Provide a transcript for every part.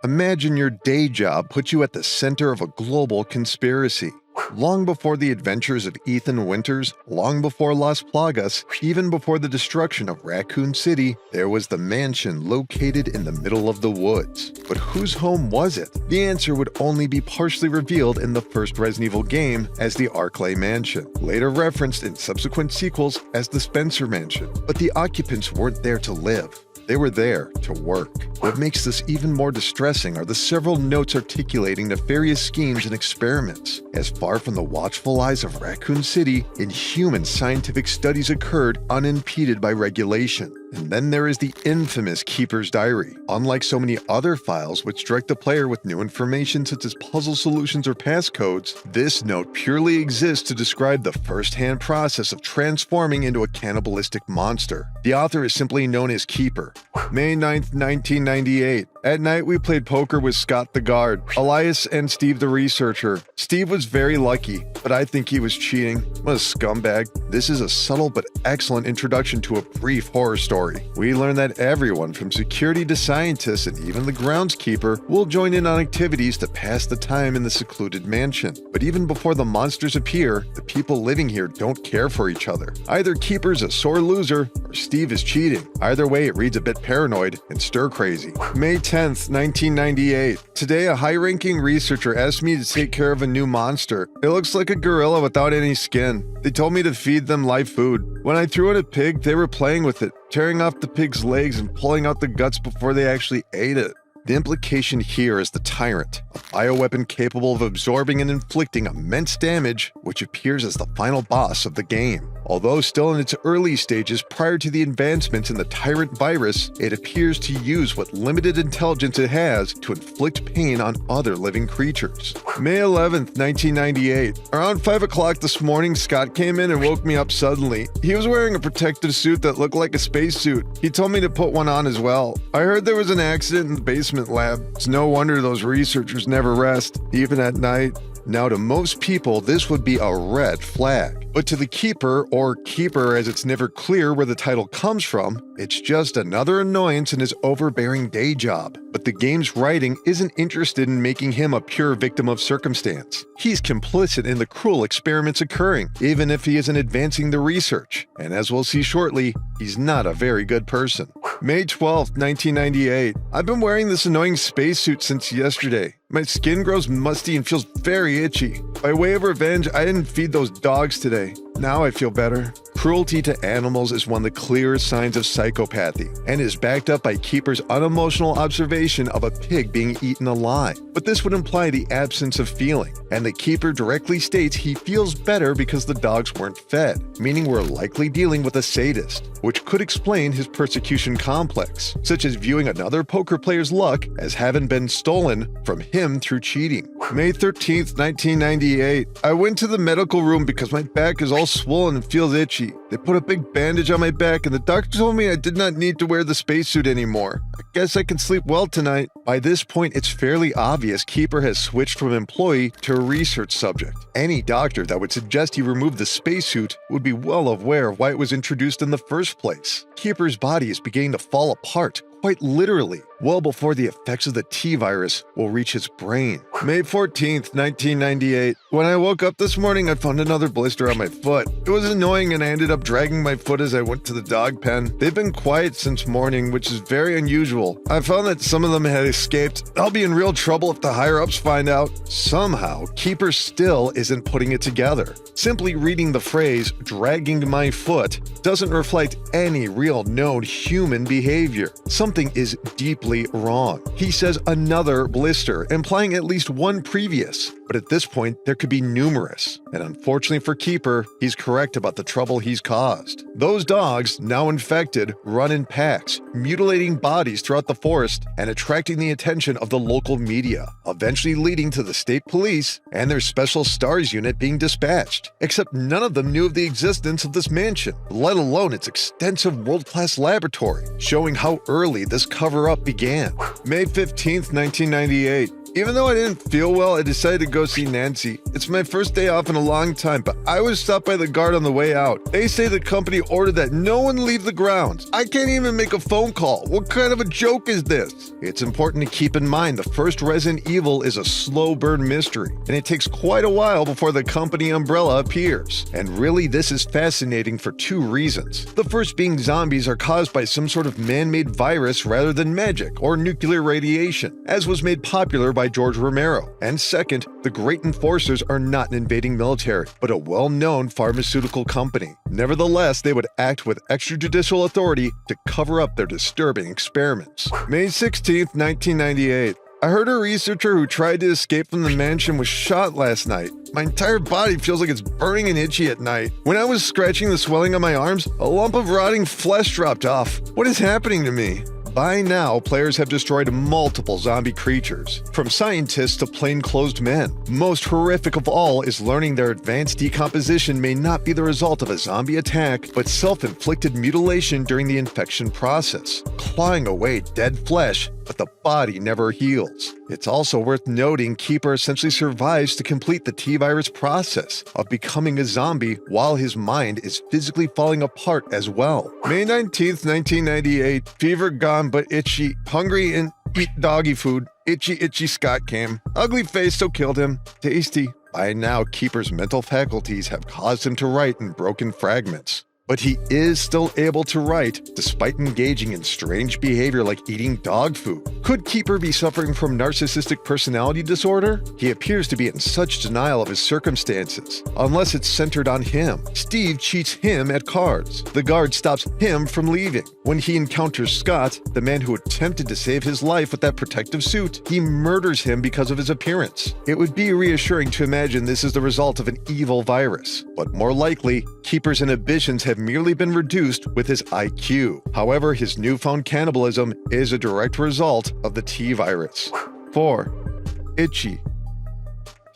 Imagine your day job puts you at the center of a global conspiracy. Long before the adventures of Ethan Winters, long before Las Plagas, even before the destruction of Raccoon City, there was the mansion located in the middle of the woods. But whose home was it? The answer would only be partially revealed in the first Resident Evil game as the Arklay Mansion, later referenced in subsequent sequels as the Spencer Mansion. But the occupants weren't there to live. They were there to work. What makes this even more distressing are the several notes articulating nefarious schemes and experiments. As far from the watchful eyes of Raccoon City, inhuman scientific studies occurred unimpeded by regulation. And then there is the infamous Keeper's Diary. Unlike so many other files which direct the player with new information such as puzzle solutions or passcodes, this note purely exists to describe the first-hand process of transforming into a cannibalistic monster. The author is simply known as Keeper. May 9th, 1998. At night, we played poker with Scott the guard, Elias, and Steve the researcher. Steve was very lucky, but I think he was cheating. What a scumbag. This is a subtle but excellent introduction to a brief horror story. We learn that everyone from security to scientists and even the groundskeeper will join in on activities to pass the time in the secluded mansion. But even before the monsters appear, the people living here don't care for each other. Either Keeper's a sore loser or Steve is cheating. Either way, it reads a bit paranoid and stir-crazy. May 10th, 1998. Today, a high-ranking researcher asked me to take care of a new monster. It looks like a gorilla without any skin. They told me to feed them live food. When I threw in a pig, they were playing with it, tearing off the pig's legs and pulling out the guts before they actually ate it. The implication here is the Tyrant, a bioweapon capable of absorbing and inflicting immense damage, which appears as the final boss of the game. Although still in its early stages prior to the advancements in the Tyrant virus, it appears to use what limited intelligence it has to inflict pain on other living creatures. May 11th, 1998. Around 5 o'clock this morning, Scott came in and woke me up suddenly. He was wearing a protective suit that looked like a spacesuit. He told me to put one on as well. I heard there was an accident in the basement lab. It's no wonder those researchers never rest, even at night. Now, to most people, this would be a red flag. But to the Keeper, or Keeper as it's never clear where the title comes from, it's just another annoyance in his overbearing day job. But the game's writing isn't interested in making him a pure victim of circumstance. He's complicit in the cruel experiments occurring, even if he isn't advancing the research. And as we'll see shortly, he's not a very good person. May 12th, 1998. I've been wearing this annoying spacesuit since yesterday. My skin grows musty and feels very itchy. By way of revenge, I didn't feed those dogs today. Now I feel better. Cruelty to animals is one of the clearest signs of psychopathy, and is backed up by Keeper's unemotional observation of a pig being eaten alive. But this would imply the absence of feeling, and the Keeper directly states he feels better because the dogs weren't fed, meaning we're likely dealing with a sadist, which could explain his persecution complex, such as viewing another poker player's luck as having been stolen from him through cheating. May 13th, 1998. I went to the medical room because my back is all swollen and feels itchy. They put a big bandage on my back and the doctor told me I did not need to wear the spacesuit anymore. I guess I can sleep well tonight. By this point, it's fairly obvious Keeper has switched from employee to a research subject. Any doctor that would suggest he remove the spacesuit would be well aware of why it was introduced in the first place. Keeper's body is beginning to fall apart, quite literally, well before the effects of the T-virus will reach his brain. May 14th, 1998. When I woke up this morning, I found another blister on my foot. It was annoying and I ended up dragging my foot as I went to the dog pen. They've been quiet since morning, which is very unusual. I found that some of them had escaped. I'll be in real trouble if the higher-ups find out. Somehow, Keeper still isn't putting it together. Simply reading the phrase, dragging my foot, doesn't reflect any real known human behavior. Something is deeply wrong. He says another blister, implying at least one previous. But at this point, there could be numerous. And unfortunately for Keeper, he's correct about the trouble he's caused. Those dogs, now infected, run in packs, mutilating bodies throughout the forest and attracting the attention of the local media, eventually leading to the state police and their special STARS unit being dispatched. Except none of them knew of the existence of this mansion, let alone its extensive world-class laboratory, showing how early this cover-up began. May 15th, 1998. Even though I didn't feel well, I decided to go see Nancy. It's my first day off in a long time, but I was stopped by the guard on the way out. They say the company ordered that no one leave the grounds. I can't even make a phone call. What kind of a joke is this? It's important to keep in mind the first Resident Evil is a slow burn mystery, and it takes quite a while before the company umbrella appears. And really, this is fascinating for two reasons. The first being zombies are caused by some sort of man-made virus rather than magic or nuclear radiation, as was made popular by George Romero. And second, the Great Enforcers are not an invading military, but a well-known pharmaceutical company. Nevertheless, they would act with extrajudicial authority to cover up their disturbing experiments. May 16, 1998. I heard a researcher who tried to escape from the mansion was shot last night. My entire body feels like it's burning and itchy at night. When I was scratching the swelling on my arms, a lump of rotting flesh dropped off. What is happening to me? By now, players have destroyed multiple zombie creatures, from scientists to plainclothes men. Most horrific of all is learning their advanced decomposition may not be the result of a zombie attack, but self-inflicted mutilation during the infection process, clawing away dead flesh, but the body never heals. It's also worth noting Keeper essentially survives to complete the T-virus process of becoming a zombie while his mind is physically falling apart as well. May 19th, 1998, fever gone but itchy, hungry and eat doggy food. Itchy Scott came. Ugly face so killed him. Tasty. By now, Keeper's mental faculties have caused him to write in broken fragments. But he is still able to write, despite engaging in strange behavior like eating dog food. Could Keeper be suffering from narcissistic personality disorder? He appears to be in such denial of his circumstances, unless it's centered on him. Steve cheats him at cards. The guard stops him from leaving. When he encounters Scott, the man who attempted to save his life with that protective suit, he murders him because of his appearance. It would be reassuring to imagine this is the result of an evil virus, but more likely, Keeper's inhibitions have merely been reduced with his IQ. However, his newfound cannibalism is a direct result of the T-virus. 4. Itchy.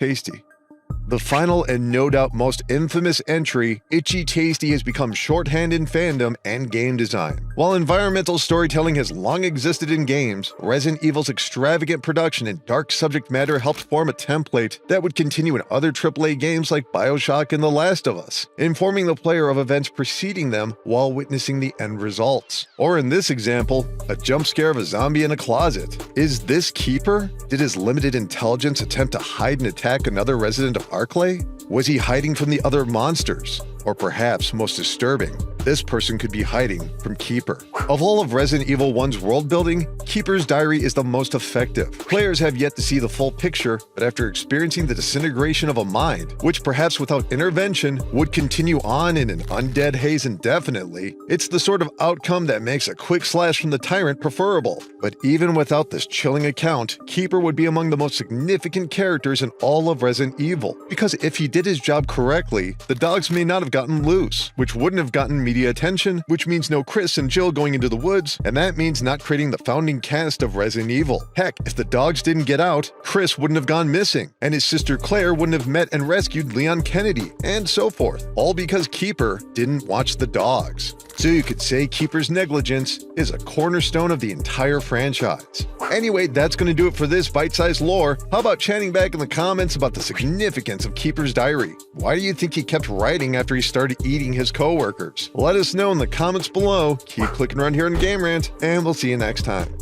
Tasty. The final and no doubt most infamous entry, Itchy Tasty, has become shorthand in fandom and game design. While environmental storytelling has long existed in games, Resident Evil's extravagant production and dark subject matter helped form a template that would continue in other AAA games like BioShock and The Last of Us, informing the player of events preceding them while witnessing the end results. Or in this example, a jump scare of a zombie in a closet. Is this Keeper? Did his limited intelligence attempt to hide and attack another resident of Arklay? Was he hiding from the other monsters? Or perhaps, most disturbing, this person could be hiding from Keeper. Of all of Resident Evil 1's world building, Keeper's Diary is the most effective. Players have yet to see the full picture, but after experiencing the disintegration of a mind, which perhaps without intervention would continue on in an undead haze indefinitely, it's the sort of outcome that makes a quick slash from the tyrant preferable. But even without this chilling account, Keeper would be among the most significant characters in all of Resident Evil, because if he did his job correctly, the dogs may not have gotten loose, which wouldn't have gotten media attention, which means no Chris and Jill going into the woods, and that means not creating the founding cast of Resident Evil. Heck, if the dogs didn't get out, Chris wouldn't have gone missing, and his sister Claire wouldn't have met and rescued Leon Kennedy, and so forth, all because Keeper didn't watch the dogs. So you could say Keeper's negligence is a cornerstone of the entire franchise. Anyway, that's going to do it for this bite-sized lore. How about chatting back in the comments about the significance of Keeper's Diary? Why do you think he kept writing after he started eating his coworkers? Let us know in the comments below. Keep clicking around here on Game Rant, and we'll see you next time.